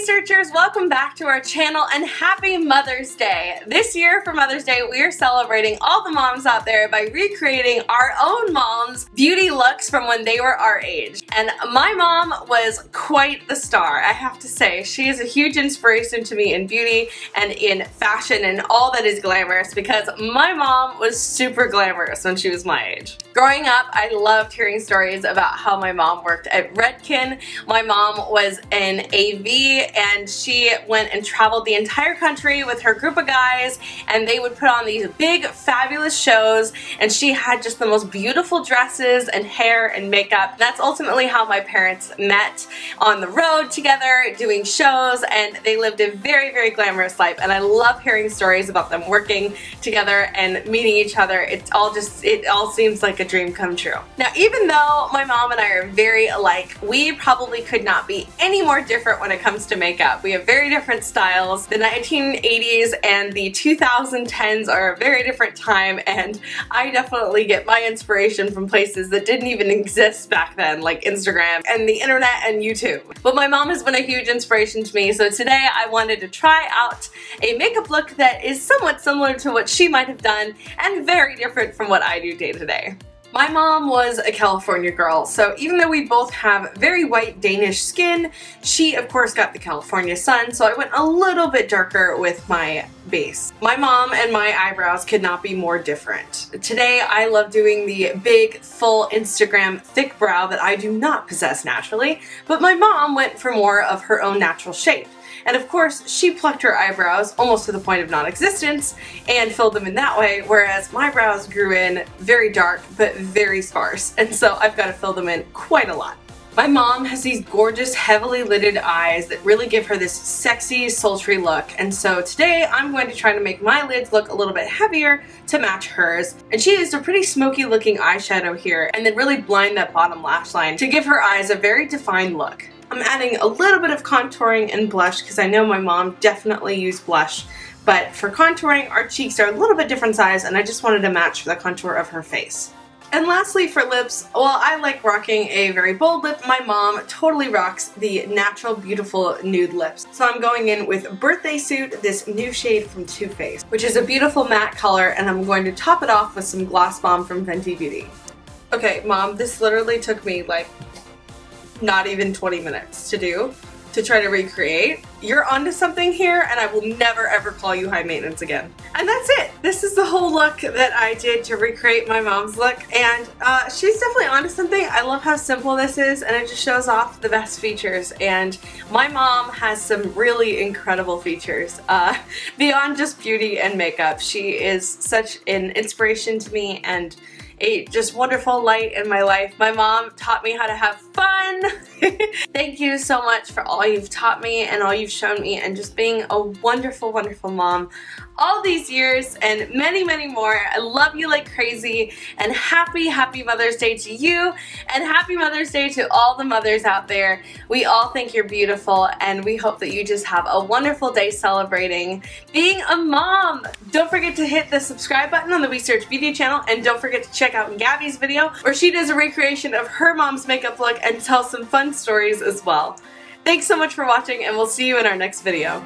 Wheesearchers, welcome back to our channel and happy Mother's Day. This year for Mother's Day, we are celebrating all the moms out there by recreating our own moms' beauty looks from when they were our age. And my mom was quite the star, I have to say. She is a huge inspiration to me in beauty and in fashion and all that is glamorous because my mom was super glamorous when she was my age. Growing up, I loved hearing stories about how my mom worked at Redken. My mom was in AV and she went and traveled the entire country with her group of guys, and they would put on these big fabulous shows, and she had just the most beautiful dresses and hair and makeup. That's ultimately how my parents met, on the road together doing shows, and they lived a very, very glamorous life, and I love hearing stories about them working together and meeting each other. It all seems like a dream come true. Now, even though my mom and I are very alike, we probably could not be any more different when it comes to makeup. We have very different styles. The 1980s and the 2010s are a very different time, and I definitely get my inspiration from places that didn't even exist back then, like Instagram and the internet and YouTube. But my mom has been a huge inspiration to me, so today I wanted to try out a makeup look that is somewhat similar to what she might have done and very different from what I do day to day. My mom was a California girl, so even though we both have very white Danish skin, she of course got the California sun, so I went a little bit darker with my base. My mom and my eyebrows could not be more different. Today I love doing the big, full Instagram thick brow that I do not possess naturally, but my mom went for more of her own natural shape. And of course, she plucked her eyebrows almost to the point of non-existence and filled them in that way, whereas my brows grew in very dark but very sparse, and so I've got to fill them in quite a lot. My mom has these gorgeous, heavily lidded eyes that really give her this sexy, sultry look, and so today I'm going to try to make my lids look a little bit heavier to match hers. And she used a pretty smoky looking eyeshadow here and then really blind that bottom lash line to give her eyes a very defined look. I'm adding a little bit of contouring and blush because I know my mom definitely used blush, but for contouring, our cheeks are a little bit different size and I just wanted to match the contour of her face. And lastly, for lips, while I like rocking a very bold lip, my mom totally rocks the natural, beautiful nude lips. So I'm going in with Birthday Suit, this new shade from Too Faced, which is a beautiful matte color, and I'm going to top it off with some Gloss Bomb from Fenty Beauty. Okay, Mom, this literally took me like not even 20 minutes to try to recreate. You're onto something here, and I will never ever call you high maintenance again. And that's it. This is the whole look that I did to recreate my mom's look, and she's definitely onto something. I love how simple this is, and it just shows off the best features, and my mom has some really incredible features. Beyond just beauty and makeup, she is such an inspiration to me and a just wonderful light in my life. My mom taught me how to have fun. Thank you so much for all you've taught me and all you've shown me, and just being a wonderful, wonderful mom all these years and many, many more. I love you like crazy, and happy, happy Mother's Day to you, and happy Mother's Day to all the mothers out there. We all think you're beautiful, and we hope that you just have a wonderful day celebrating being a mom. Don't forget to hit the subscribe button on the Wheesearch Beauty channel, and don't forget to check out Gabby's video where she does a recreation of her mom's makeup look and tells some fun stories as well. Thanks so much for watching, and we'll see you in our next video.